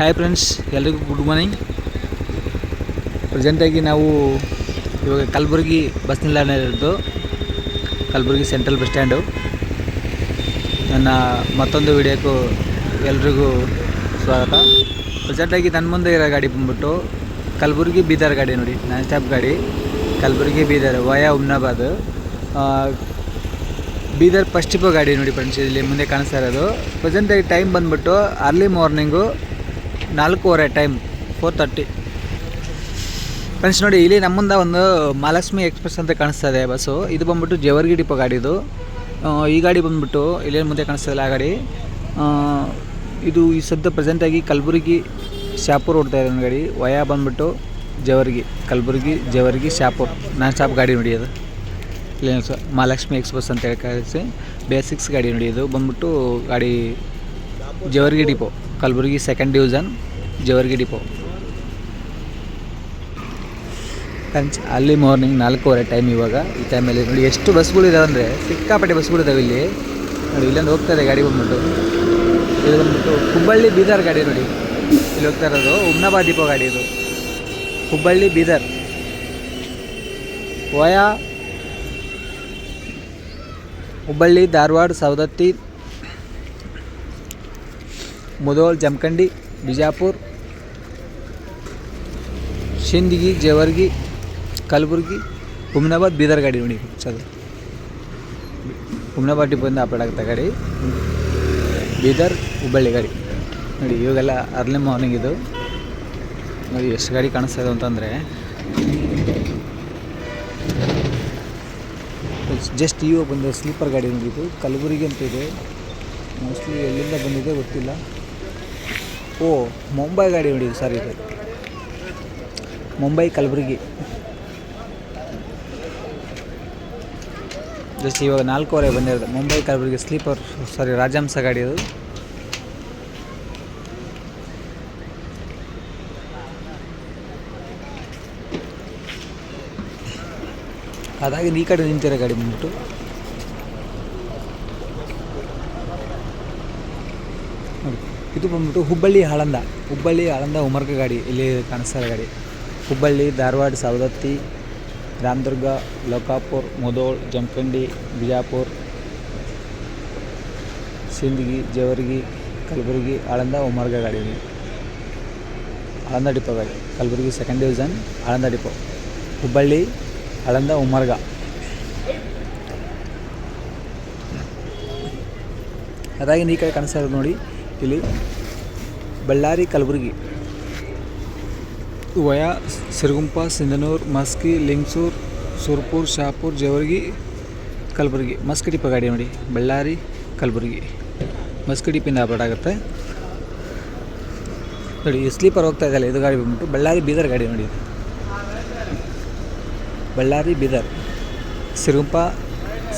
Hi friends, ಎಲ್ರಿಗೂ good morning. ಪ್ರೆಸೆಂಟಾಗಿ ನಾವು ಇವಾಗ ಕಲಬುರಗಿ ಬಸ್ ನಿಲ್ದಾಣದಲ್ಲಿದ್ದು, ಕಲಬುರಗಿ ಸೆಂಟ್ರಲ್ ಬಸ್ ಸ್ಟ್ಯಾಂಡು. ನನ್ನ ಮತ್ತೊಂದು ವಿಡಿಯೋಕ್ಕೂ ಎಲ್ರಿಗೂ ಸ್ವಾಗತ. ಪ್ರೆಸೆಂಟಾಗಿ ನನ್ನ ಮುಂದೆ ಇರೋ ಗಾಡಿ ಬಂದ್ಬಿಟ್ಟು ಕಲಬುರಗಿ ಬೀದರ್ ಗಾಡಿ ನೋಡಿ, ನಾನ್ ಸ್ಟಾಪ್ ಗಾಡಿ. Kalaburagi Bidar via Humnabad. Bidar first depot ಗಾಡಿ ನೋಡಿ ಫ್ರೆಂಡ್ಸ್, ಇಲ್ಲಿ ಮುಂದೆ ಕಾಣಿಸ್ತಾ ಇರೋದು. ಪ್ರೆಸೆಂಟಾಗಿ ಟೈಮ್ ಬಂದುಬಿಟ್ಟು ಅರ್ಲಿ ಮಾರ್ನಿಂಗು 4:15 ಟೈಮ್, 4:30 ಫ್ರೆಂಡ್ಸ್. ನೋಡಿ, ಇಲ್ಲಿ ನಮ್ಮ ಮುಂದೆ ಒಂದು ಮಹಾಲಕ್ಷ್ಮಿ ಎಕ್ಸ್ಪ್ರೆಸ್ ಅಂತ ಕಾಣಿಸ್ತಾ ಇದೆ ಬಸ್ಸು. ಇದು ಬಂದ್ಬಿಟ್ಟು ಜೇವರ್ಗಿ ಡಿಪೋ ಗಾಡಿದು. ಈ ಗಾಡಿ ಬಂದ್ಬಿಟ್ಟು ಇಲ್ಲೇ ಮುಂದೆ ಕಾಣಿಸ್ತಾ ಇಲ್ಲ ಆ ಗಾಡಿ. ಇದು ಈ ಸದ್ಯ ಪ್ರೆಸೆಂಟಾಗಿ ಕಲಬುರಗಿ ಶಾಪುರ್ ಓಡ್ತಾ ಇದೆ ಒಂದು ಗಾಡಿ. ವಯಾ ಬಂದ್ಬಿಟ್ಟು ಜೇವರ್ಗಿ, ಕಲಬುರಗಿ ಜೇವರ್ಗಿ ಶಾಪುರ್ ನಾನ್ ಸ್ಟಾಪ್ ಗಾಡಿ ನೋಡಿ. ಅದು ಇಲ್ಲಿ ಮಹಾಲಕ್ಷ್ಮಿ ಎಕ್ಸ್ಪ್ರೆಸ್ ಅಂತ ಹೇಳಿ ಕಳಿಸಿ ಬೇಸಿಕ್ಸ್ ಗಾಡಿ ನೋಡಿ. ಇದು ಬಂದ್ಬಿಟ್ಟು ಗಾಡಿ Jevargi depot, Kalaburagi second division Jevargi depot friends. ಅಲ್ಲಿ ಮಾರ್ನಿಂಗ್ 4:15 ಟೈಮ್. ಇವಾಗ ಈ ಟೈಮಲ್ಲಿ ನೋಡಿ ಎಷ್ಟು ಬಸ್ಗಳಿದಾವೆ ಅಂದರೆ ಸಿಕ್ಕಾಪಟ್ಟೆ ಬಸ್ಗಳಿದಾವೆ ಇಲ್ಲಿ ನೋಡಿ. ಇಲ್ಲೊಂದು ಹೋಗ್ತಾ ಇದೆ ಗಾಡಿ ಬಂದ್ಬಿಟ್ಟು, ಇದು ಬಂದ್ಬಿಟ್ಟು ಹುಬ್ಬಳ್ಳಿ ಬೀದರ್ ಗಾಡಿ ನೋಡಿ. ಇಲ್ಲಿ ಹೋಗ್ತಾ ಇರೋದು ಹುಮ್ನಾಬಾದ್ ಡಿಪೋ ಗಾಡಿ. ಇದು ಹುಬ್ಬಳ್ಳಿ ಬೀದರ್ ವಯಾ ಹುಬ್ಬಳ್ಳಿ, ಧಾರವಾಡ, ಸವದತ್ತಿ, ಮುಧೋಳ್, ಜಮಖಂಡಿ, ಬಿಜಾಪುರ, ಸಿಂದಗಿ, ಜೇವರ್ಗಿ, ಕಲಬುರಗಿ, ಹುಮ್ನಾಬಾದ್, ಬೀದರ್ ಗಾಡಿ ನೋಡಿ. ಅದು ಹುಮ್ನಾಬಾದ್ ಡಿಪೋಯಿಂದ ಅಪ್ಲೋಡ್ ಆಗುತ್ತೆ ಗಾಡಿ. ಬೀದರ್ ಹುಬ್ಬಳ್ಳಿ ಗಾಡಿ ನೋಡಿ. ಇವಾಗೆಲ್ಲ ಅರ್ಲಿ ಮಾರ್ನಿಂಗ್ ಇದು ನೋಡಿ ಎಷ್ಟು ಗಾಡಿ ಕಾಣಿಸ್ತಾ ಇದೆ ಅಂತಂದರೆ. ಜಸ್ಟ್ ಇವಾಗ ಬಂದ ಸ್ಲೀಪರ್ ಗಾಡಿ ನೋಡಿ. ಇದು ಕಲಬುರಗಿ ಅಂತ ಇದೆ, ಮೋಸ್ಟ್ಲಿ ಎಲ್ಲಿಂದ ಬಂದಿದೆ ಗೊತ್ತಿಲ್ಲ. ಮುಂಬೈ ಗಾಡಿ ನೋಡಿ ಸರ್. ಇದು ಮುಂಬೈ ಕಲಬುರಗಿ. ಜಸ್ಟ್ ಇವಾಗ 4:15 ಬಂದಿರೋದು. ಮುಂಬೈ ಕಲಬುರಗಿ ಸ್ಲೀಪರ್, ಸಾರಿ ರಾಜಹಂಸ ಗಾಡಿ ಅದು. ಅದಾಗಿ ಈ ಕಡೆ ನಿಂತಿರೋ ಗಾಡಿ ಬಂದ್ಬಿಟ್ಟು ನೋಡಿ. ಇದು ಬಂದ್ಬಿಟ್ಟು ಹುಬ್ಬಳ್ಳಿ ಆಳಂದ ಉಮರ್ಗ ಗಾಡಿ. ಇಲ್ಲಿ ಕಾಣಿಸ್ತಾ ಇರೋ ಗಾಡಿ ಹುಬ್ಬಳ್ಳಿ, ಧಾರವಾಡ, ಸವದತ್ತಿ, ರಾಮದುರ್ಗ, ಲೋಕಾಪುರ್, ಮುಧೋಳ್, ಜಮಖಂಡಿ, ಬಿಜಾಪುರ, ಸಿಂದಗಿ, ಜೇವರ್ಗಿ, ಕಲಬುರಗಿ, ಆಳಂದ ಉಮರ್ಗ ಗಾಡಿ. ಆಳಂದ ಡಿಪೋ ಗಾಡಿ, Kalaburagi second division Aland depot, Hubballi Aland Umarga. ಅದಾಗಿ ಈ ಕಡೆ ಕಾಣಿಸ್ತಾ ಇರೋದು ನೋಡಿ. ಇಲ್ಲಿ ಬಳ್ಳಾರಿ, ಕಲಬುರಗಿ ವಯಾ ಸಿರಗುಂಪ, ಸಿಂಧನೂರು, ಮಸ್ಕಿ, ಲಿಂಗಸೂರು, ಸುರ್ಪುರ್, ಶಾಪುರ್, ಜೇವರ್ಗಿ, ಕಲಬುರಗಿ ಮಸ್ಕಿ ಡಿಪೋ ಗಾಡಿ ನೋಡಿ. ಬಳ್ಳಾರಿ, ಕಲಬುರಗಿ ಮಸ್ಕಿ ಡಿಪಿಂದ ಅಪ್ಲೋಡ್ ಆಗುತ್ತೆ ನೋಡಿ. ಸ್ಲೀಪರ್ ಹೋಗ್ತಾ ಇದೆಯಲ್ಲ, ಇದು ಗಾಡಿ ಬಂದ್ಬಿಟ್ಟು ಬಳ್ಳಾರಿ ಬೀದರ್ ಗಾಡಿ ನೋಡಿ. ಬಳ್ಳಾರಿ ಬೀದರ್, ಸಿರಗುಂಪ,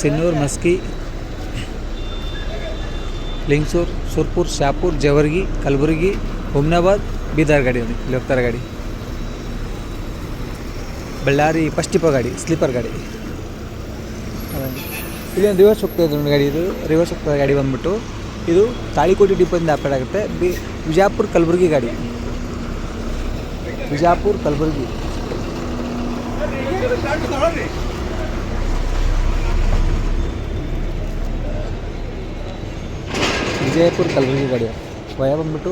ಸಿನ್ನೂರು, ಮಸ್ಕಿ, ಲಿಂಗಸೂರು, ಸುರ್ಪುರ್, ಶಾಪುರ್, ಜೇವರ್ಗಿ, ಕಲಬುರಗಿ, ಹುಮ್ನಾಬಾದ್, ಬೀದರ್ ಗಾಡಿ ನೋಡಿ. ಇಲ್ಲಿ ಹೋಗ್ತಾರೆ ಗಾಡಿ. ಬಳ್ಳಾರಿ ಫಸ್ಟ್ ಡಿಪೋ ಗಾಡಿ, ಸ್ಲೀಪರ್ ಗಾಡಿ. ಇಲ್ಲೊಂದು ರಿವರ್ಸ್ ಹೋಗ್ತಾ ಇದೆ ಗಾಡಿ. ಇದು ರಿವರ್ಸ್ ಹೋಗ್ತಾ ಗಾಡಿ ಬಂದ್ಬಿಟ್ಟು ಇದು ತಾಳಿಕೋಟೆ ಡಿಪೋದಿಂದ ಅಪ್ಲೋಡ್ ಆಗುತ್ತೆ. ಬಿಜಾಪುರ, ಕಲಬುರಗಿ ಗಾಡಿ. ಬಿಜಾಪುರ, ಕಲಬುರಗಿ ವಿಜಯಪುರ, ಕಲಬುರಗಿ ಗಾಡಿ. ವಯ ಬಂದ್ಬಿಟ್ಟು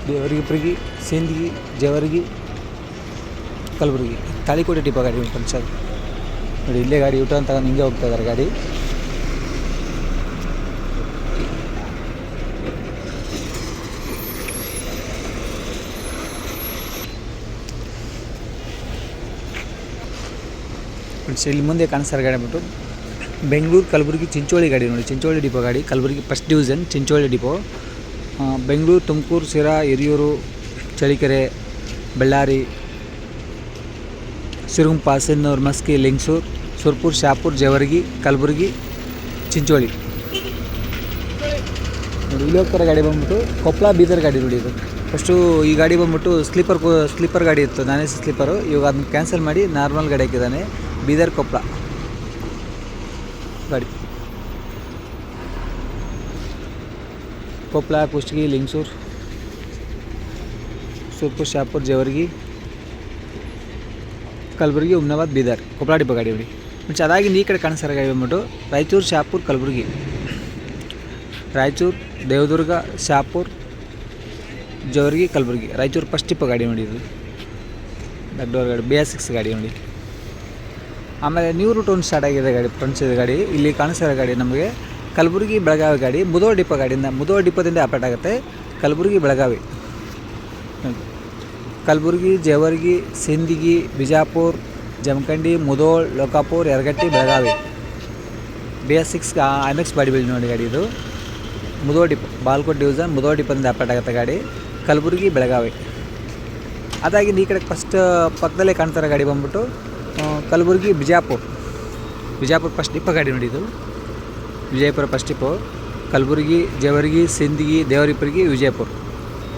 ದೇವರಿಗಿಪ್ರಿಗೆ, ಸಿಂದಗಿ, ಜೇವರ್ಗಿ, ಕಲಬುರಗಿ ತಾಳಿಕೋಟೆ ಡಿಪೋ ಗಾಡಿ ಪಂಚಾಯತ್ ನೋಡಿ. ಇಲ್ಲೇ ಗಾಡಿ ಯೂಟರ್ನ್ ತಗೊಂಡು ಹಿಂಗೆ ಹೋಗ್ತಾ ಇದ್ದಾರೆ ಗಾಡಿ. ಇಲ್ಲಿ ಮುಂದೆ ಕಾಣಿಸ್ತಾರೆ ಗಾಡಿ ಬಿಟ್ಟು ಬೆಂಗಳೂರು, ಕಲಬುರಗಿ, ಚಿಂಚೋಳಿ ಗಾಡಿ ನೋಡಿ. ಚಿಂಚೋಳಿ ಡಿಪೋ ಗಾಡಿ, Kalaburagi first division Chincholi depot. Bengaluru, Tumakuru, Sira, Hiriyur, Challakere, Ballari, Siruguppa, Sinnur, Maski, Lingasugur, Surpur, Shahapur, Jewargi, Kalaburagi, Chincholi ನೋಡಿ. ಇಲ್ಲಿ ಹೋಗ್ತಾರೆ ಗಾಡಿ ಬಂದ್ಬಿಟ್ಟು ಕೊಪ್ಪಳ, ಬೀದರ್ ಗಾಡಿ ನೋಡಿ. ಇದು ಫಸ್ಟು ಈ ಗಾಡಿ ಬಂದ್ಬಿಟ್ಟು ಸ್ಲೀಪರ್ ಗಾಡಿ ಇತ್ತು, ನಾನ್ ಎಸಿ ಸ್ಲೀಪರು. ಇವಾಗ ಅದನ್ನ ಕ್ಯಾನ್ಸಲ್ ಮಾಡಿ ನಾರ್ಮಲ್ ಗಾಡಿ ಹಾಕಿದ್ದಾನೆ. ಬೀದರ್, ಕೊಪ್ಪಳ ಗಾಡಿ. ಕೊಪ್ಪಳ, ಕುಷ್ಟಗಿ, ಲಿಂಗಸೂರು, ಸುರ್ಪುರ್ ಶಾಪುರ್ ಜೇವರ್ಗಿ ಕಲಬುರಗಿ ಹುಮ್ನಾಬಾದ್ ಬೀದರ್ ಕೊಪ್ಪಳ ಡಿಪೋ ಗಾಡಿ ನೋಡಿ. ಮುಂಚೆ ಅದಾಗಿ ಈ ಕಡೆ ಕಾಣಿಸ್ತಾರೆ ಗಾಡಿ ಬಂದ್ಬಿಟ್ಟು ರಾಯಚೂರು ಶಾಪುರ್ ಕಲಬುರಗಿ, ರಾಯಚೂರು ದೇವದುರ್ಗ ಶಾಪುರ್ ಜೇವರ್ಗಿ ಕಲಬುರಗಿ. ರಾಯಚೂರು ಫಸ್ಟ್ ಡಿಪೋ ಗಾಡಿ ನೋಡಿ. ಇದು ದೊಡ್ಡವ್ರ ಗಾಡಿ BS6 ಗಾಡಿ ನೋಡಿ. ಆಮೇಲೆ ನ್ಯೂ ರೂಟ್ ಒಂದು ಸ್ಟಾರ್ಟ್ ಆಗಿದೆ ಗಾಡಿ, ಫ್ರೆಂಡ್ಸ್ ಇದು ಗಾಡಿ. ಇಲ್ಲಿ ಕಾಣಿಸ್ತಿರೋ ಗಾಡಿ ನಮಗೆ ಕಲಬುರಗಿ ಬೆಳಗಾವಿ ಗಾಡಿ, ಮುಧೋಳ ಡಿಪೋ ಗಾಡಿಯಿಂದ, ಮುಧೋಳ ಡಿಪೋದಿಂದ ಆಪರೇಟ್ ಆಗುತ್ತೆ Kalaburagi Belagavi. Kalaburagi Jewargi Sindagi Bijapur Jamkhandi Mudhol Lokapur Yaragatti Belagavi. BS6 IMAX body build ನೋಡಿ ಗಾಡಿ. ಇದು ಮುಧೋಳ ಡಿಪೋ ಬಾಲ್ಕೋಟ್ ಡಿವಿಷನ್ ಮುಧೋಳ ಡಿಪೋದಿಂದ ಆಪರೇಟ್ ಆಗುತ್ತೆ ಗಾಡಿ, ಕಲಬುರಗಿ ಬೆಳಗಾವಿ. ಅದಾಗಿ ಈ ಕಡೆ ಫಸ್ಟ್ ಪಕ್ಕದಲ್ಲೇ ಕಾಣ್ತಾರೆ ಗಾಡಿ ಬಂದ್ಬಿಟ್ಟು ಕಲಬುರಗಿ ಬಿಜಾಪುರ ಫಸ್ಟ್ ಡಿಪೋ ಗಾಡಿ ನೋಡಿ. ಇದು Vijayapura first depot, Kalaburagi Jewargi Sindagi Devarahipparagi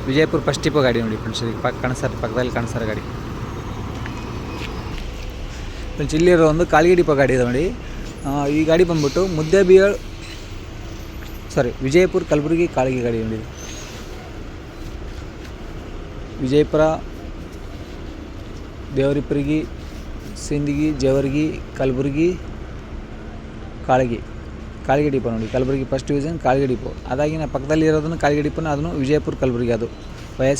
Vijayapura first depot ಗಾಡಿ ನೋಡಿ ಫ್ರೆಂಡ್ಸ್. ಕಾಣಿಸ್ತಾರೆ ಪಕ್ಕದಲ್ಲಿ ಕಾಣಿಸ್ತಾರೆ ಗಾಡಿ ಫ್ರೆಂಡ್ಸ್. ಇಲ್ಲಿರೋ ಒಂದು ಕಾಳಿಗೆ ಡಿಪೋ ಗಾಡಿ ಇದೆ ನೋಡಿ. ಈ ಗಾಡಿ ಬಂದ್ಬಿಟ್ಟು ವಿಜಯಪುರ ಕಲಬುರಗಿ ಕಾಳಿಗೆ ಗಾಡಿ ನೋಡಿ. ವಿಜಯಪುರ ದೇವರಿಪುರಗಿ ಸಿಂದಗಿ ಜೇವರ್ಗಿ ಕಲಬುರಗಿ ಕಾಳಿಗೆ ಡಿಪೋ ನೋಡಿ. ಕಲಬುರಗಿ ಫಸ್ಟ್ ಡಿವಿಷನ್ ಕಾಳಿಗೆ ಡಿಪೋ. ಅದಾಗಿನ ಪಕ್ಕದಲ್ಲಿ ಇರೋದನ್ನು ಕಾಳಿಗೆ ಡಿಪೋನ, ಅದನ್ನು ವಿಜಯಪುರ ಕಲಬುರಗಿ, ಅದು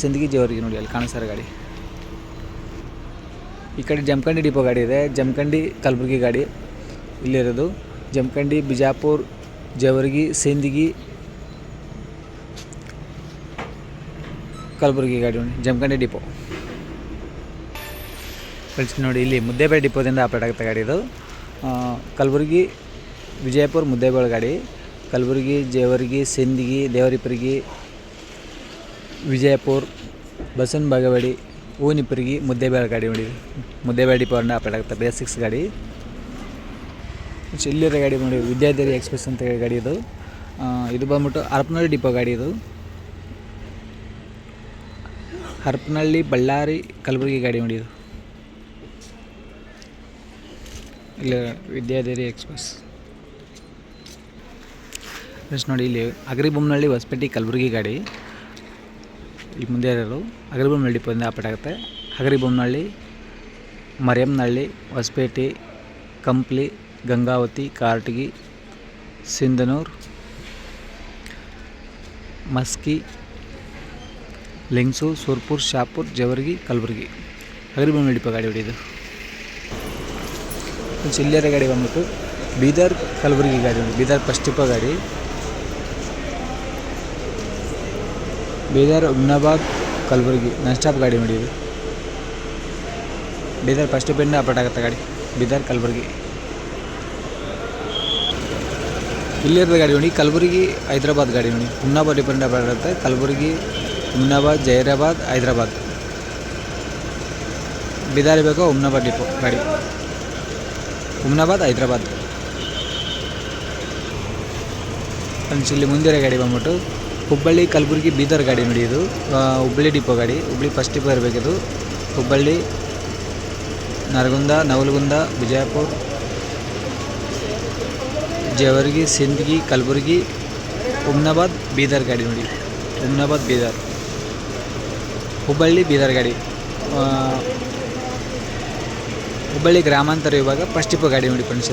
ಸಿಂದಗಿ ಜೇವರ್ಗಿ ನೋಡಿ. ಅಲ್ಲಿ ಕಾಣಿಸ್ತಾರೆ ಗಾಡಿ. ಈ ಕಡೆ ಜಮಖಂಡಿ ಡಿಪೋ ಗಾಡಿ ಇದೆ, ಜಮಖಂಡಿ ಕಲಬುರಗಿ ಗಾಡಿ ಇಲ್ಲಿರೋದು. ಜಮಖಂಡಿ ಬಿಜಾಪುರ ಜೇವರ್ಗಿ ಸಿಂದಗಿ ಕಲಬುರಗಿ ಗಾಡಿ ನೋಡಿ, ಜಮಖಂಡಿ ಡಿಪೋ ಫ್ರೆಂಡ್ಸ್ ನೋಡಿ. ಇಲ್ಲಿ ಮುದ್ದೇಬೇಳೆ ಡಿಪೋದಿಂದ ಆಪರೇಟ್ ಆಗುತ್ತೆ ಗಾಡಿ. ಇದು ಕಲಬುರಗಿ ವಿಜಯಪುರ ಮುದ್ದೇಬೇಳೆ ಗಾಡಿ, ಕಲಬುರಗಿ ಜೇವರ್ಗಿ ಸಿಂದಗಿ ದೇವರಿಪುರಗಿ ವಿಜಯಪುರ ಬಸವನ ಬಾಗೇವಾಡಿ ಹೂವಿನಪುರಗಿ ಮುದ್ದೇಬೇಳೆ ಗಾಡಿ ನೋಡಿ. ಮುದ್ದೇಬೇಳೆ ಡಿಪೋದಿಂದ ಆಪರೇಟ್ ಆಗುತ್ತೆ BS6 ಗಾಡಿ. ಇಲ್ಲಿರೋ ಗಾಡಿ ನೋಡಿ ವಿದ್ಯಾಧರಿ ಎಕ್ಸ್ಪ್ರೆಸ್ ಅಂತ ಹೇಳಿ ಗಾಡಿ. ಇದು ಬಂದ್ಬಿಟ್ಟು ಹರಪನಹಳ್ಳಿ ಡಿಪೋ ಗಾಡಿ. ಇದು ಹರಪನಹಳ್ಳಿ ಬಳ್ಳಾರಿ ಕಲಬುರಗಿ ಗಾಡಿ ನೋಡಿ. ಇದು ಇಲ್ಲಿ ವಿದ್ಯಾಧರಿ ಎಕ್ಸ್ಪ್ರೆಸ್ ಫ್ರೆಂಡ್ಸ್ ನೋಡಿ. ಇಲ್ಲಿ ಅಗರಿಬೊಮ್ಮನಹಳ್ಳಿ ಹೊಸಪೇಟೆ ಕಲಬುರಗಿ ಗಾಡಿ. ಇಲ್ಲಿ ಮುಂದೆ ಇರೋದು ಅಗರಿಬೊಮ್ಮನಹಳ್ಳಿ ಡಿಪೋದಿಂದ ಆಪರೇಟ್ ಆಗುತ್ತೆ. ಅಗರಿಬೊಮ್ಮನಹಳ್ಳಿ ಮರಿಯಮ್ಮನಹಳ್ಳಿ ಹೊಸಪೇಟೆ ಕಂಪ್ಲಿ ಗಂಗಾವತಿ ಕಾರಟಗಿ ಸಿಂಧನೂರು ಮಸ್ಕಿ ಲಿಂಗ್ಸು ಸುರ್ಪುರ್ ಶಾಪುರ್ ಜೇವರ್ಗಿ ಕಲಬುರಗಿ ಅಗರಿಬೊಮ್ಮನಹಳ್ಳಿ ಡಿಪೋ ಗಾಡಿ ಹೊಡಿಯೋದು. ಚಿಲ್ಲರೆ ಗಾಡಿ ಬಂದ್ಬಿಟ್ಟು ಬೀದರ್ ಕಲಬುರಗಿ ಗಾಡಿ ನೋಡಿ. ಬೀದರ್ ಫಸ್ಟ್ ಡಿಪೋ ಗಾಡಿ, ಬೀದರ್ ಹುಮ್ನಾಬಾದ್ ಕಲಬುರಗಿ ನಾನ್ ಸ್ಟಾಪ್ ಗಾಡಿ ನೋಡಿ. ಇದು ಬೀದರ್ ಫಸ್ಟ್ ಡಿಪೋಯಿಂದ ಆಪರೇಟ್ ಆಗುತ್ತೆ ಗಾಡಿ, ಬೀದರ್ ಕಲಬುರಗಿ. ಇಲ್ಲಿರೋದು ಗಾಡಿ ನೋಡಿ ಕಲಬುರಗಿ ಹೈದ್ರಾಬಾದ್ ಗಾಡಿ ನೋಡಿ. ಹುಮ್ನಾಬಾದ್ ಡಿಪೋದಿಂದ ಆಪರೇಟ್ ಆಗುತ್ತೆ, ಕಲಬುರಗಿ ಹುಮ್ನಾಬಾದ್ ಜೈರಾಬಾದ್ ಹೈದ್ರಾಬಾದ್. ಬೀದರ್ ಬೇಕು ಹುಮ್ನಾಬಾದ್ ಡಿಪೋ ಗಾಡಿ, ಹುಮ್ನಾಬಾದ್ ಹೈದ್ರಾಬಾದ್. ಫ್ರೆಂಡ್ಸ್ ಇಲ್ಲಿ ಮುಂದಿರೋ ಗಾಡಿ ಬಂದ್ಬಿಟ್ಟು ಹುಬ್ಬಳ್ಳಿ ಕಲಬುರಗಿ ಬೀದರ್ ಗಾಡಿ ನೋಡಿ. ಇದು ಹುಬ್ಬಳ್ಳಿ ಡಿಪೋ ಗಾಡಿ, ಹುಬ್ಬಳ್ಳಿ ಫಸ್ಟ್ ಡಿಪೋ ಇರಬೇಕಿದು. ಹುಬ್ಬಳ್ಳಿ ನರಗುಂದ ನವಲಗುಂದ ಬಿಜಾಪುರ ಜೇವರ್ಗಿ ಸಿಂದಗಿ ಕಲಬುರಗಿ ಹುಮ್ನಾಬಾದ್ ಬೀದರ್ ಗಾಡಿ ನೋಡಿ. ಹುಮ್ನಾಬಾದ್ ಬೀದರ್ ಹುಬ್ಬಳ್ಳಿ ಬೀದರ್ ಗಾಡಿ. ಹುಬ್ಬಳ್ಳಿ ಗ್ರಾಮಾಂತರ ವಿಭಾಗ ಫಸ್ಟ್ ಡಿಪೋ ಗಾಡಿ ನೋಡಿ ಫ್ರೆಂಡ್ಸ್.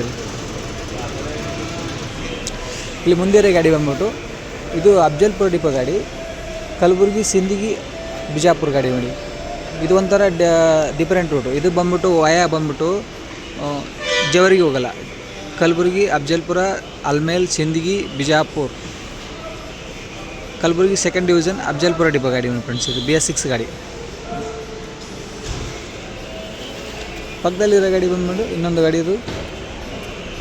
ಇಲ್ಲಿ ಮುಂದಿರೋ ಗಾಡಿ ಬಂದ್ಬಿಟ್ಟು ಇದು ಅಫ್ಜಲ್ಪುರ ಡಿಪೋ ಗಾಡಿ, ಕಲಬುರಗಿ ಸಿಂದಗಿ ಬಿಜಾಪುರ ಗಾಡಿ ನೋಡಿ. ಇದು ಒಂಥರ ಡಿಫರೆಂಟ್ ರೂಟು. ಇದು ಬಂದ್ಬಿಟ್ಟು ಬಂದ್ಬಿಟ್ಟು ಜೇವರ್ಗಿ ಹೋಗಲ್ಲ, Kalaburagi Afzalpur Almel Sindagi Bijapur Kalaburagi second division Afzalpur depot ಗಾಡಿ ನೋಡಿ ಫ್ರೆಂಡ್ಸ್. ಇದು BS6 ಗಾಡಿ. ಪಕ್ಕದಲ್ಲಿರೋ ಗಾಡಿ ಬಂದ್ಬಿಟ್ಟು ಇನ್ನೊಂದು ಗಾಡಿ, ಇದು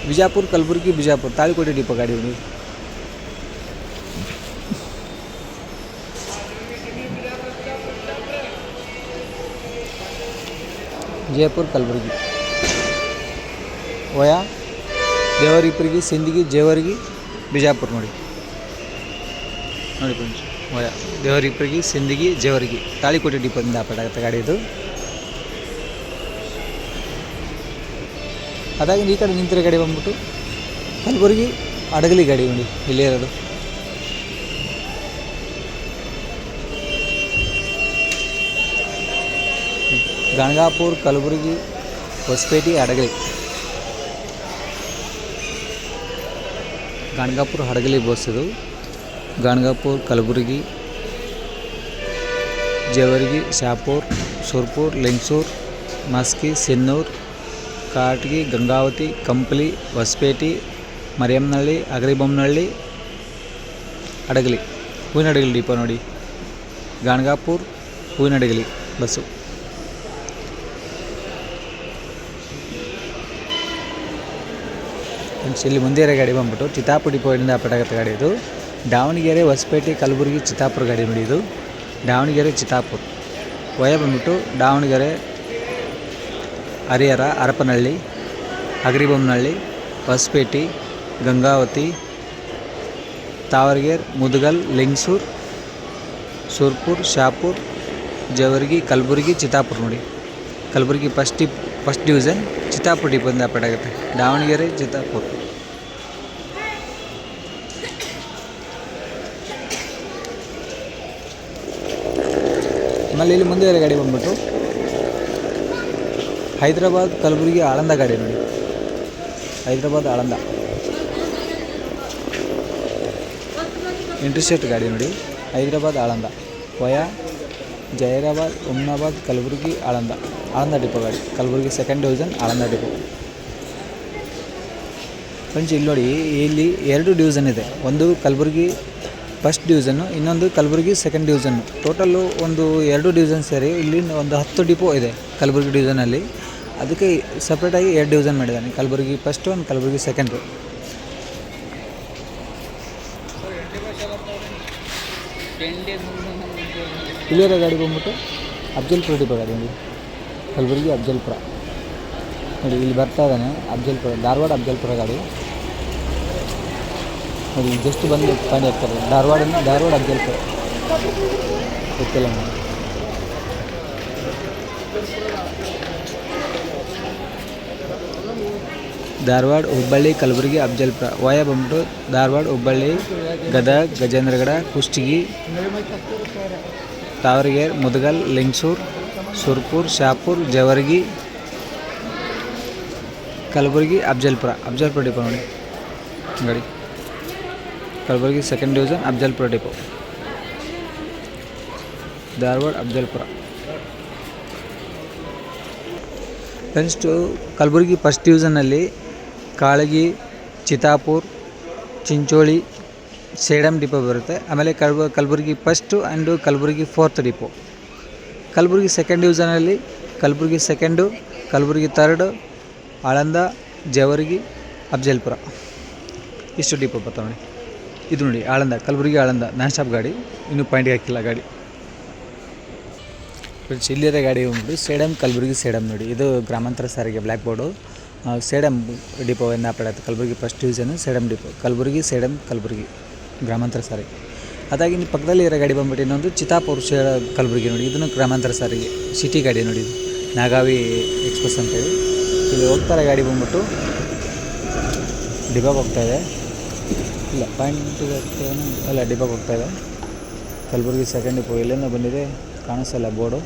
ವಿಜಾಪುರ ಕಲಬುರಗಿ ಬಿಜಾಪುರ ತಾಳಿಕೋಟೆ ಡಿಪೋ ಗಾಡಿ ನೋಡಿ. ವಿಜಯಪುರ ಕಲಬುರಗಿ ವಯಾ ದೇವರಿಪುರಗಿ ಸಿಂದಗಿ ಜೇವರ್ಗಿ ಬಿಜಾಪುರ ನೋಡಿ ಫ್ರೆಂಡ್ಸ್. ವಯಾ ದೇವರಿಪುರಗಿ ಸಿಂದಗಿ ಜೇವರ್ಗಿ ತಾಳಿಕೋಟೆ ಡಿಪೋದಿಂದ ಆಪರೇಟ್ ಆಗುತ್ತೆ ಗಾಡಿ. ಇದು ಅದಾಗಿ ಈ ಕಡೆ ನಿಂತಿರೋ ಗಾಡಿ ಬಂದ್ಬಿಟ್ಟು ಕಲಬುರಗಿ ಅಡಗಲಿ ಗಾಡಿ ನೋಡಿ. ಇಲ್ಲೇ ಇರೋದು ಗಣಗಾಪುರ ಕಲಬುರಗಿ ಹೊಸಪೇಟೆ ಹಡಗಲಿ. ಗಣಗಾಪುರ ಹಡಗಲಿ ಬಸ್ ಇದು. ಗಣಗಾಪುರ ಕಲಬುರಗಿ ಜೇವರ್ಗಿ ಶಾಪುರ್ ಸುರ್ಪುರ್ ಲಿಂಗಸೂರು ಮಸ್ಕಿ ಸಿನ್ನೂರು ಕಾಟಗಿ ಗಂಗಾವತಿ ಕಂಪ್ಲಿ ಹೊಸಪೇಟೆ ಮರಿಯಮ್ಮನಹಳ್ಳಿ ಅಗರಿಬೊಮ್ಮನಹಳ್ಳಿ ಹಡಗಲಿ. ಹೂವಿನ ಹಡಗಲಿ ಡಿಪೋ ನೋಡಿ. ಗಣಗಾಪುರ ಹೂವಿನ ಹಡಗಲಿ ಬಸ್ಸು. ಇಲ್ಲಿ ಮುಂದೆ ಇರೋ ಗಾಡಿ ಬಂದ್ಬಿಟ್ಟು ಚಿತ್ತಾಪುರ ಡಿಪೋಯಿಂದ ಅಪ್ಪಟಾಗತ್ತೆ ಗಾಡಿ ಇದು. ದಾವಣಗೆರೆ ಹೊಸಪೇಟೆ ಕಲಬುರಗಿ ಚಿತ್ತಾಪುರ ಗಾಡಿ ನೋಡಿ ಇದು. ದಾವಣಗೆರೆ ಚಿತ್ತಾಪುರ ವಯ ಬಂದ್ಬಿಟ್ಟು ದಾವಣಗೆರೆ ಹರಿಹರ ಹರಪನಹಳ್ಳಿ ಅಗರಿಬೊಮ್ಮನಹಳ್ಳಿ ಹೊಸಪೇಟೆ ಗಂಗಾವತಿ ತಾವರಗೆರೆ ಮುದಗಲ್ ಲಿಂಗಸೂರು ಸುರ್ಪುರ್ ಶಾಪುರ್ ಜೇವರ್ಗಿ ಕಲಬುರಗಿ ಚಿತ್ತಾಪುರ ನೋಡಿ. ಕಲಬುರಗಿ ಫಸ್ಟ್ ಡಿವಿಷನ್ ಚಿತ್ತಾಪುರ ಡಿಪೋದಿಂದ ಅಪ್ಪಟಾಗುತ್ತೆ. ದಾವಣಗೆರೆ ಚಿತ್ತಾಪುರ. ಆಮೇಲೆ ಇಲ್ಲಿ ಮುಂದೆ ಇರೋ ಗಾಡಿ ಬಂದ್ಬಿಟ್ಟು ಹೈದರಾಬಾದ್ ಕಲಬುರಗಿ ಆಳಂದ ಗಾಡಿ ನೋಡಿ. ಹೈದರಾಬಾದ್ ಆಳಂದ ಇಂಟರ್ಸ್ಟೇಟ್ ಗಾಡಿ ನೋಡಿ. ಹೈದರಾಬಾದ್ ಆಳಂದ ವಯ ಜೈರಾಬಾದ್ ಹುಮ್ನಾಬಾದ್ ಕಲಬುರಗಿ ಆಳಂದ ಡಿಪೋ ಗಾಡಿ. Kalaburagi second division Aland depot. Friends ಇಲ್ಲಿ ನೋಡಿ, ಇಲ್ಲಿ 2 ಡಿವಿಷನ್ ಇದೆ. ಒಂದು ಕಲಬುರಗಿ ಫಸ್ಟ್ ಡಿವಿಷನ್ನು, ಇನ್ನೊಂದು ಕಲಬುರಗಿ ಸೆಕೆಂಡ್ ಡಿವಿಷನ್ನು. ಟೋಟಲ್ಲು ಒಂದು 2 ಡಿವಿಷನ್ ಸೇರಿ ಇಲ್ಲಿ ಒಂದು 10 ಡಿಪೋ ಇದೆ ಕಲಬುರಗಿ ಡಿವಿಷನಲ್ಲಿ. ಅದಕ್ಕೆ ಸಪ್ರೇಟಾಗಿ 2 ಡಿವಿಷನ್ ಮಾಡಿದ್ದಾನೆ. ಕಲಬುರಗಿ ಫಸ್ಟು ಒಂದು ಕಲಬುರಗಿ ಸೆಕೆಂಡು. ಇಲ್ಲಿರೋ ಗಾಡಿ ಬಂದ್ಬಿಟ್ಟು ಅಫ್ಜಲ್ಪುರ ಡಿಪೋ ಗಾಡಿ ನೋಡಿ. ಕಲಬುರಗಿ ಅಫ್ಜಲ್ಪುರ ನೋಡಿ, ಇಲ್ಲಿ ಬರ್ತಾ ಇದ್ದಾನೆ ಅಫ್ಜಲ್ಪುರ, ಧಾರವಾಡ ಅಫ್ಜಲ್ಪುರ ಗಾಡಿ ನೋಡಿ. ಜಸ್ಟ್ ಬಂದು ಪಾಯಿಂಟ್ ಆಗ್ತಾರೆ ಧಾರವಾಡ ಅಫ್ಜಲ್ಪುರ ಗೊತ್ತಿಲ್ಲ ನೋಡಿ. ಧಾರವಾಡ ಹುಬ್ಬಳ್ಳಿ ಕಲಬುರಗಿ ಅಫ್ಜಲ್ಪುರ ವಯ ಬಂದ್ಬಿಟ್ಟು ಧಾರವಾಡ ಹುಬ್ಬಳ್ಳಿ ಗದಗ ಗಜೇಂದ್ರಗಡ ಕುಷ್ಟಗಿ ತಾವರಗೆರೆ ಮುದಗಲ್ ಲಿಂಗಸೂರು ಸುರ್ಪುರ್ ಶಾಪುರ್ ಜೇವರ್ಗಿ ಕಲಬುರಗಿ ಅಫ್ಜಲ್ಪುರ ಡಿಪೋ ನೋಡಿ ಗಾಡಿ. Kalaburagi second division Afzalpur depot. Dharwad Afzalpur. Next Kalaburagi first ಡಿವಿಷನ್ನಲ್ಲಿ ಕಾಳಗಿ ಚಿತ್ತಾಪುರ್ ಚಿಂಚೋಳಿ ಸೇಡಂ ಡಿಪೋ ಬರುತ್ತೆ. ಆಮೇಲೆ Kalaburagi first and Kalaburagi 4th depot. Kalaburagi second ಡಿವಿಷನಲ್ಲಿ ಕಲಬುರಗಿ ಸೆಕೆಂಡು, ಕಲಬುರಗಿ 3rd, ಆಳಂದ ಜೇವರ್ಗಿ ಅಫ್ಜಲ್ಪುರ ಇಷ್ಟು ಡಿಪೋ ಬರ್ತಾವೆ ನೋಡಿ. ಇದು ನೋಡಿ ಆಳಂದ, ಕಲಬುರಗಿ ಆಳಂದ ನಾನ್ ಸ್ಟಾಪ್ ಗಾಡಿ, ಇನ್ನೂ ಪಾಯಿಂಟ್ಗೆ ಹಾಕಿಲ್ಲ ಗಾಡಿ. ಇಲ್ಲಿರೋ ಗಾಡಿ ಬಂದ್ಬಿಟ್ಟು ಸೇಡಂ ಕಲಬುರಗಿ ಸೇಡಂ ನೋಡಿ. ಇದು ಗ್ರಾಮಾಂತರ ಸಾರಿಗೆ ಬ್ಲ್ಯಾಕ್ ಬೋರ್ಡು. ಸೇಡಂ ಡಿಪೋ ಎಂದು ಅಪ್ಪಡಾಯ್ತು. Kalaburagi first division Sedam depot. Kalaburagi Sedam Kalaburagi ಗ್ರಾಮಾಂತರ ಸಾರಿಗೆ. ಅದಾಗಿ ಇಲ್ಲಿ ಪಕ್ಕದಲ್ಲಿ ಇರೋ ಗಾಡಿ ಬಂದ್ಬಿಟ್ಟು ಇನ್ನೊಂದು ಚಿತ್ತಾಪುರ ಕಲಬುರಗಿ ನೋಡಿ. ಇದನ್ನು ಗ್ರಾಮಾಂತರ ಸಾರಿಗೆ ಸಿಟಿ ಗಾಡಿ ನೋಡಿ. ಇದು ನಾಗಾವಿ ಎಕ್ಸ್ಪ್ರೆಸ್ ಅಂತೇಳಿ ಇಲ್ಲಿ ಹೋಗ್ತಾರೆ ಗಾಡಿ ಬಂದ್ಬಿಟ್ಟು ಡಿಬಾಗ್ ಹೋಗ್ತಾಯಿದೆ. ಇಲ್ಲ ಪಾಯಿಂಟಿಗೆ ಅಲ್ಲ ಡಿಬಾಗ್ ಹೋಗ್ತಾಯಿದೆ. ಕಲಬುರಗಿ ಸೆಕೆಂಡ್ ಡಿಪೋ ಇಲ್ಲಿಂದ ಬಂದಿದೆ, ಕಾಣಿಸಲ್ಲ ಬೋರ್ಡು.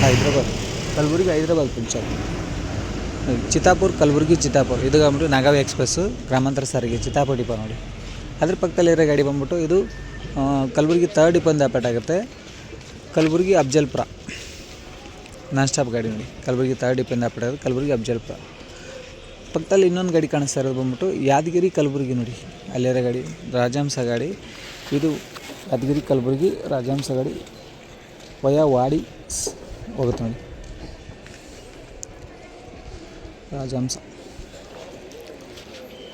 ಹೈದ್ರಾಬಾದ್ ಕಲಬುರಗಿ ಹೈದ್ರಾಬಾದ್ ಪಂಚಾಯತ್. ಚಿತ್ತಾಪುರ ಕಲಬುರಗಿ ಚಿತ್ತಾಪುರ ಇದು ಬಂದ್ಬಿಟ್ಟು ನಾಗಾವಿ ಎಕ್ಸ್ಪ್ರೆಸ್ಸು ಗ್ರಾಮಾಂತರ ಸಾರಿಗೆ ಚಿತ್ತಾಪುರ ಡಿಪೋ ನೋಡಿ. ಅದ್ರ ಪಕ್ಕದಲ್ಲಿರೋ ಗಾಡಿ ಬಂದ್ಬಿಟ್ಟು ಇದು ಕಲಬುರಗಿ 3rd ಡಿಪೋಯಿಂದ ಅಪ್ಡೇಟ್ ಆಗುತ್ತೆ. ಕಲಬುರಗಿ ಅಫ್ಜಲ್ಪುರ ನಾನ್ ಸ್ಟಾಪ್ ಗಾಡಿ ನೋಡಿ. ಕಲಬುರಗಿ 3rd ಡಿಪೋಯಿಂದ ಅಪ್ಡೇಟ್ ಆಗುತ್ತೆ. ಕಲಬುರಗಿ ಅಫ್ಜಲ್ಪುರ. ಪಕ್ಕದಲ್ಲಿ ಇನ್ನೊಂದು ಗಾಡಿ ಕಾಣಿಸ್ತಾ ಇರೋದು ಬಂದ್ಬಿಟ್ಟು ಯಾದಗಿರಿ ಕಲಬುರಗಿ ನೋಡಿ. ಅಲ್ಲಿರೋ ಗಾಡಿ ರಾಜಹಂಸ ಗಾಡಿ. ಇದು ಯಾದಗಿರಿ ಕಲಬುರಗಿ ರಾಜಹಂಸ ಗಾಡಿ ವಯ ವಾಡಿ ಹೋಗುತ್ತೆ ನೋಡಿ. ರಾಜಹಂಸ.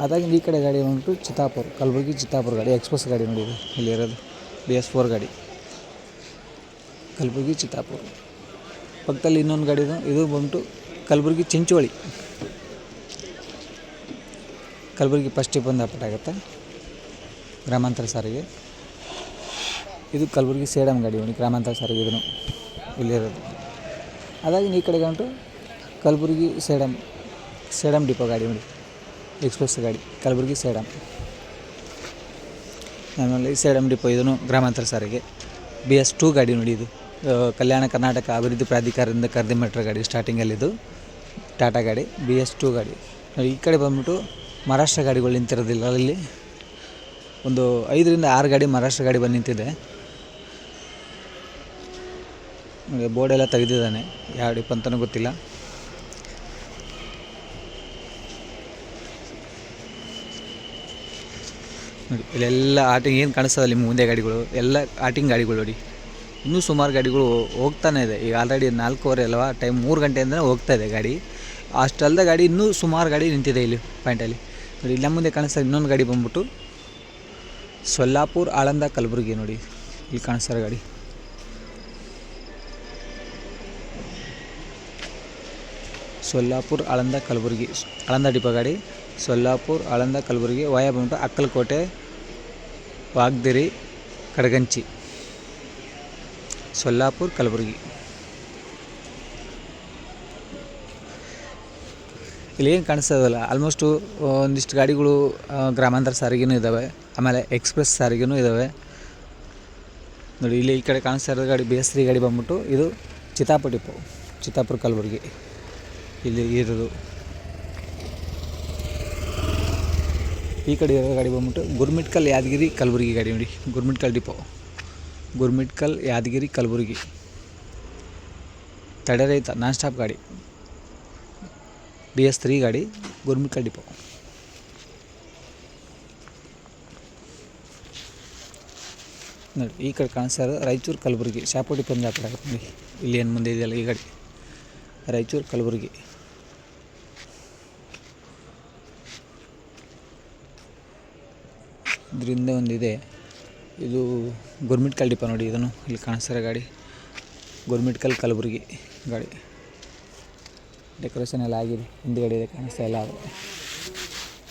ಅದಾಗಿ ಈ ಕಡೆ ಗಾಡಿ ಬಂದ್ಬಿಟ್ಟು ಚಿತ್ತಾಪುರ ಕಲಬುರಗಿ ಚಿತ್ತಾಪುರ ಗಾಡಿ ಎಕ್ಸ್ಪ್ರೆಸ್ ಗಾಡಿ ನೋಡಿ. ಇದು ಇಲ್ಲಿರೋದು BS4 ಗಾಡಿ ಕಲಬುರಗಿ ಚಿತ್ತಾಪುರ. ಪಕ್ಕದಲ್ಲಿ ಇನ್ನೊಂದು ಗಾಡಿ ಇದು ಬಂದ್ಬಿಟ್ಟು ಕಲಬುರಗಿ ಚಿಂಚೋಳಿ. ಕಲಬುರಗಿ ಫಸ್ಟ್ ಡಿಪೋಯಿಂದ ಅಪ್ಡೇಟ್ ಆಗುತ್ತೆ ಗ್ರಾಮಾಂತರ ಸಾರಿಗೆ. ಇದು ಕಲಬುರಗಿ ಸೇಡಂ ಗಾಡಿ ನೋಡಿ, ಗ್ರಾಮಾಂತರ ಸಾರಿಗೆ ಇದನ್ನು ಇಲ್ಲಿರೋದು. ಅದಾಗಿ ಈ ಕಡೆಗೆ ಉಂಟು ಕಲಬುರಗಿ ಸೇಡಂ ಡಿಪೋ ಗಾಡಿ ನೋಡಿ, ಎಕ್ಸ್ಪ್ರೆಸ್ ಗಾಡಿ ಕಲಬುರಗಿ ಸೇಡಂ. ಆಮೇಲೆ ಈ ಸೈಡ್ ಡಿಪೋ ಇದನ್ನು ಗ್ರಾಮಾಂತರ ಸಾರಿಗೆ BS2 ಗಾಡಿ ನೋಡಿ. ಇದು ಕಲ್ಯಾಣ ಕರ್ನಾಟಕ ಅಭಿವೃದ್ಧಿ ಪ್ರಾಧಿಕಾರದಿಂದ ಖರೀದಿ ಮಾಡಿರೋ ಗಾಡಿ. ಸ್ಟಾರ್ಟಿಂಗಲ್ಲಿದ್ದು ಟಾಟಾ ಗಾಡಿ BS2 ಗಾಡಿ ನೋಡಿ. ಈ ಕಡೆ ಬಂದ್ಬಿಟ್ಟು ಮಹಾರಾಷ್ಟ್ರ ಗಾಡಿಗಳು ನಿಂತಿರೋದಿಲ್ಲ. ಅಲ್ಲಿ ಒಂದು 5 ರಿಂದ 6 ಗಾಡಿ ಮಹಾರಾಷ್ಟ್ರ ಗಾಡಿ ಬಂದು ನಿಂತಿದೆ ನೋಡಿ. ಬೋರ್ಡೆಲ್ಲ ತೆಗೆದಿದ್ದಾನೆ, ಯಾವ ಡಿಪೋ ಅಂತಲೂ ಗೊತ್ತಿಲ್ಲ. ನೋಡಿ ಇಲ್ಲೆಲ್ಲ ಆಟಿಂಗ್ ಏನು ಕಾಣಿಸ್ತದೆ ನಿಮ್ಮ ಮುಂದೆ ಗಾಡಿಗಳು ಎಲ್ಲ ಆಟಿಂಗ್ ಗಾಡಿಗಳು ನೋಡಿ. ಇನ್ನೂ ಸುಮಾರು ಗಾಡಿಗಳು ಹೋಗ್ತಾನೆ ಇದೆ. ಈಗ ಆಲ್ರೆಡಿ 4:15 ಅಲ್ವಾ ಟೈಮ್, 3 ಗಂಟೆಯಿಂದ ಹೋಗ್ತಾ ಇದೆ ಗಾಡಿ. ಅಷ್ಟಲ್ಲದ ಗಾಡಿ ಇನ್ನೂ ಸುಮಾರು ಗಾಡಿ ನಿಂತಿದೆ ಇಲ್ಲಿ ಪಾಯಿಂಟಲ್ಲಿ ನೋಡಿ. ಇಲ್ಲ ಮುಂದೆ ಕಾಣಿಸ್ತಾ ಇನ್ನೊಂದು ಗಾಡಿ ಬಂದ್ಬಿಟ್ಟು ಸೊಲ್ಲಾಪುರ ಆಳಂದ ಕಲಬುರಗಿ ನೋಡಿ. ಇಲ್ಲಿ ಕಾಣಿಸ್ತಾರೆ ಗಾಡಿ. ಸೊಲ್ಲಾಪುರ ಆಳಂದ ಕಲಬುರಗಿ, ಆಳಂದ ಡಿಪೋ ಗಾಡಿ. ಸೊಲ್ಲಾಪುರ ಆಳಂದ ಕಲಬುರಗಿ ವಾಯ ಬಂದ್ಬಿಟ್ಟು ಅಕ್ಕಲಕೋಟೆ, ವಾಗ್ದೇರಿ, ಕಡಗಂಚಿ, ಸೊಲ್ಲಾಪುರ ಕಲಬುರಗಿ. ಇಲ್ಲಿ ಏನು ಕಾಣಿಸ್ತದಲ್ಲ ಆಲ್ಮೋಸ್ಟು ಒಂದಿಷ್ಟು ಗಾಡಿಗಳು ಗ್ರಾಮಾಂತರ ಸಾರಿಗೆನೂ ಇದ್ದಾವೆ, ಆಮೇಲೆ ಎಕ್ಸ್ಪ್ರೆಸ್ ಸಾರಿಗೆನೂ ಇದ್ದಾವೆ ನೋಡಿ. ಇಲ್ಲಿ ಈ ಕಡೆ ಕಾಣಿಸ್ತಾ ಇರೋದು ಗಾಡಿ BS3 ಗಾಡಿ ಬಂದ್ಬಿಟ್ಟು ಇದು ಚಿತ್ತಾಪುರ ಡಿಪೋ, ಚಿತ್ತಾಪುರ ಕಲಬುರಗಿ ಇಲ್ಲಿ ಇರೋದು. ಈ ಕಡೆ ಇರೋ ಗಾಡಿ ಬಂದ್ಬಿಟ್ಟು ಗುರ್ಮಿಟ್ಕಲ್ ಯಾದಗಿರಿ ಕಲಬುರಗಿ ಗಾಡಿ ನೋಡಿ. ಗುರ್ಮಿಟ್ಕಲ್ ಡಿಪೋ, ಗುರ್ಮಿಟ್ಕಲ್ ಯಾದಗಿರಿ ಕಲಬುರಗಿ ತಡೆರಹಿತ ನಾನ್ ಸ್ಟಾಪ್ ಗಾಡಿ BS3 ಗಾಡಿ ಗುರ್ಮಿಟ್ಕಲ್ ಡಿಪೋ. ನೋಡಿ ಈ ಕಡೆ ಕಾಣಿಸ್ತಾ ಇರೋದು ರಾಯಚೂರು ಕಲಬುರಗಿ ಶಾಪುರ್ ಡಿಪೋ ಅಂತ ಆಗುತ್ತೆ ನೋಡಿ. ಇಲ್ಲಿ ಏನು ಮುಂದೆ ಇದೆಯಲ್ಲ ಈ ಗಾಡಿ ರಾಯಚೂರು ಕಲಬುರಗಿ. ಇದರಿಂದ ಒಂದಿದೆ, ಇದು ಗುರ್ಮಿಟ್ಕಲ್ ಡಿಪೋ ನೋಡಿ. ಇದನ್ನು ಇಲ್ಲಿ ಕಾಣಿಸ್ತಾರೆ ಗಾಡಿ ಗುರ್ಮಿಟ್ಕಲ್ ಕಲಬುರಗಿ ಗಾಡಿ. ಡೆಕೋರೇಷನ್ ಎಲ್ಲ ಆಗಿದೆ, ಹಿಂದ್ಗಡೆ ಇದೆ ಕಾಣಿಸ್ತಾ ಇಲ್ಲ.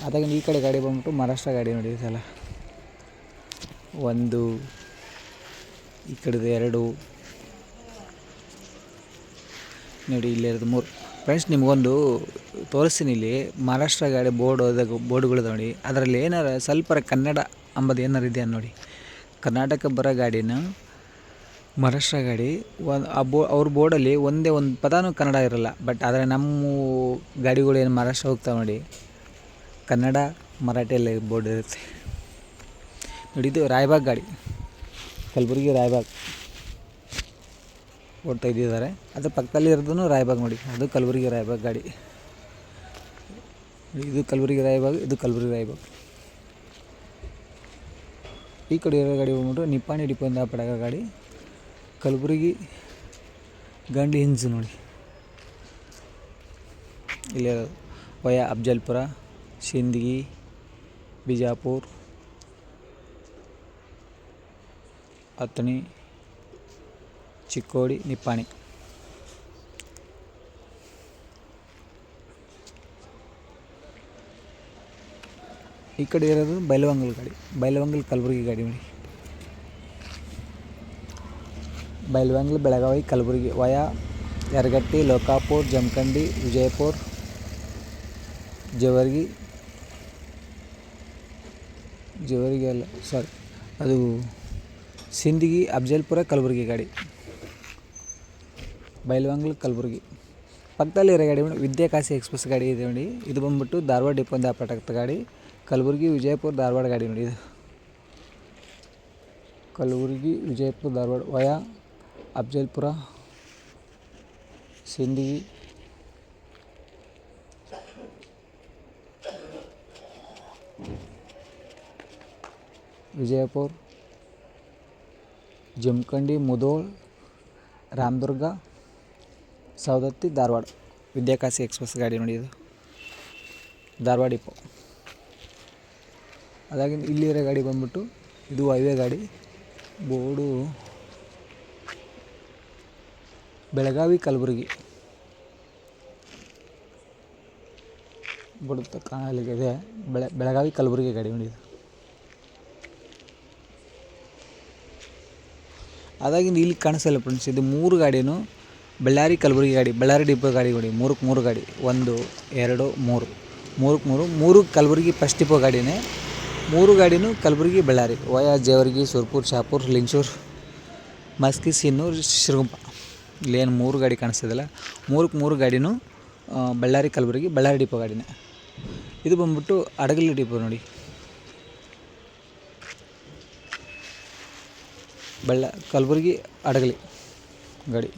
ಅದಾಗ ಈ ಕಡೆ ಗಾಡಿ ಬಂದ್ಬಿಟ್ಟು ಮಹಾರಾಷ್ಟ್ರ ಗಾಡಿ ನೋಡಿ. ಇದೆಲ್ಲ ಒಂದು, ಈ ಕಡೆದು 2 ನೋಡಿ, ಇಲ್ಲಿ 3 ಫ್ರೆಂಡ್ಸ್. ನಿಮಗೊಂದು ತೋರಿಸ್ತೀನಿ ಇಲ್ಲಿ ಮಹಾರಾಷ್ಟ್ರ ಗಾಡಿ ಬೋರ್ಡ್ಗಳು ನೋಡಿ. ಅದರಲ್ಲಿ ಏನಾರ ಸ್ವಲ್ಪ ಕನ್ನಡ ಅಂಬದು ಏನಾರು ಇದೆಯಾ ನೋಡಿ. ಕರ್ನಾಟಕ ಬರೋ ಗಾಡಿನ ಮಹಾರಾಷ್ಟ್ರ ಗಾಡಿ ಅವ್ರ ಬೋರ್ಡಲ್ಲಿ ಒಂದೇ ಒಂದು ಪದಾನು ಕನ್ನಡ ಇರೋಲ್ಲ. ಬಟ್ ಆದರೆ ನಮ್ಮ ಗಾಡಿಗಳು ಏನು ಮಹಾರಾಷ್ಟ್ರ ಹೋಗ್ತಾವೆ ನೋಡಿ, ಕನ್ನಡ ಮರಾಠಿಯಲ್ಲಿ ಬೋರ್ಡ್ ಇರುತ್ತೆ ನೋಡಿ. ಇದು ರಾಯಬಾಗ್ ಗಾಡಿ, ಕಲಬುರಗಿ ರಾಯಬಾಗ್ ಬೋರ್ಡ್ ತೆಗೆದಿದ್ದಾರೆ. ಅದ್ರ ಪಕ್ಕದಲ್ಲಿ ಇರೋದು ರಾಯಬಾಗ್ ನೋಡಿ, ಅದು ಕಲಬುರಗಿ ರಾಯಬಾಗ್ ಗಾಡಿ. ಇದು ಕಲಬುರಗಿ ರಾಯಬಾಗ್, ಇದು ಕಲಬುರಗಿ ರಾಯಬಾಗ್. ಈ ಕಡೆ ಇರೋ ಗಾಡಿ ಬಂದ್ಬಿಟ್ಟು ನಿಪ್ಪಾಣಿ ಡಿಪೋಯಿಂದ ಪಡಗ ಗಾಡಿ ಕಲಬುರಗಿ ಗಂಡಿ ಹಿಂಜ್ ನೋಡಿ. ಇಲ್ಲಿ ವಯ ಅಫ್ಜಲ್ಪುರ, ಸಿಂದಗಿ, ಬಿಜಾಪುರ, ಅಥಣಿ, ಚಿಕ್ಕೋಡಿ, ನಿಪ್ಪಾಣಿ. ಈ ಕಡೆ ಇರೋದು ಬೈಲವಂಗಲ್ ಗಾಡಿ, ಬೈಲವಂಗಲ್ ಕಲಬುರಗಿ ಗಾಡಿ ನೋಡಿ. ಬೈಲವಂಗಲ್ ಬೆಳಗಾವಿ ಕಲಬುರಗಿ ವಯ ಯರಗಟ್ಟಿ, ಲೋಕಾಪುರ, ಜಮಖಂಡಿ, ವಿಜಯಪುರ, ಜೇವರ್ಗಿ ಅಲ್ಲ ಸಾರಿ, ಅದು ಸಿಂದಗಿ, ಅಫ್ಜಲ್ಪುರ ಕಲಬುರಗಿ ಗಾಡಿ. ಬೈಲವಂಗಲ್ ಕಲಬುರಗಿ ಪಕ್ಕದಲ್ಲಿ ಇರೋ ಗಾಡಿ ವಿದ್ಯಾಕಾಶಿ ಎಕ್ಸ್ಪ್ರೆಸ್ ಗಾಡಿ ಇದೆ ನೋಡಿ. ಇದು ಬಂದ್ಬಿಟ್ಟು ಧಾರವಾಡ ಡಿಪೋಯಿಂದ ಆಪರೇಟ್ ಆಗ್ತದೆ ಗಾಡಿ. ಕಲಬುರಗಿ, ವಿಜಯಪುರ, ಧಾರವಾಡ ಗಾಡಿ ನೋಡಿ. ಇದು ಕಲಬುರಗಿ, ವಿಜಯಪುರ, ಧಾರವಾಡ ವಯ ಅಫ್ಜಲ್ಪುರ, ಸಿಂದಗಿ, ವಿಜಯಪುರ, ಜಮಖಂಡಿ, ಮುಧೋಳ್, ರಾಮದುರ್ಗ, ಸವದತ್ತಿ, ಧಾರವಾಡ. ವಿದ್ಯಾಕಾಶಿ ಎಕ್ಸ್ಪ್ರೆಸ್ ಗಾಡಿ ನೋಡಿ. ಇದು ಧಾರವಾಡ ಡಿಪೋ. ಅದಾಗಿ ಇಲ್ಲಿರೋ ಗಾಡಿ ಬಂದ್ಬಿಟ್ಟು ಇದು ಹೈವೇ ಗಾಡಿ. ಬೋರ್ಡು ಬೆಳಗಾವಿ ಕಲಬುರಗಿ ಬಿಡುತ್ತೆ ಕಾಣಲಿಗಿದೆ. ಬೆಳಗಾವಿ ಕಲಬುರಗಿ ಗಾಡಿ ನೋಡಿ. ಇದು ಅದಾಗಿಂದ ಇಲ್ಲಿ ಕಾಣಿಸಲ್ಲ ಫ್ರೆಂಡ್ಸ್. ಇದು 3 ಗಾಡಿನೂ ಬಳ್ಳಾರಿ ಕಲಬುರಗಿ ಗಾಡಿ, ಬಳ್ಳಾರಿ ಡಿಪೋ ಗಾಡಿ ನೋಡಿ. 3 ಗಾಡಿ, 1 2 3 3 ಕಲಬುರಗಿ ಫಸ್ಟ್ ಡಿಪೋ ಗಾಡಿನೇ. 3 ಗಾಡಿನೂ ಕಲಬುರಗಿ ಬಳ್ಳಾರಿ ವಯಾ ಜೇವರ್ಗಿ ಸುರ್ಪುರ್ ಶಾಪುರ್ ಲಿಂಗಸೂರು ಮಸ್ಕಿ ಸಿನ್ನೂರು ಶಿರಗುಪ್ಪ. ಇಲ್ಲೇನು 3 ಗಾಡಿ ಕಾಣಿಸ್ತದಲ್ಲ, 3 ಗಾಡಿನೂ ಬಳ್ಳಾರಿ ಕಲಬುರಗಿ ಬಳ್ಳಾರಿ ಡಿಪೋ ಗಾಡಿನೇ. ಇದು ಬಂದ್ಬಿಟ್ಟು ಹಡಗಲಿ ಡಿಪೋ ನೋಡಿ, ಕಲಬುರಗಿ ಹಡಗಲಿ ಗಾಡಿ.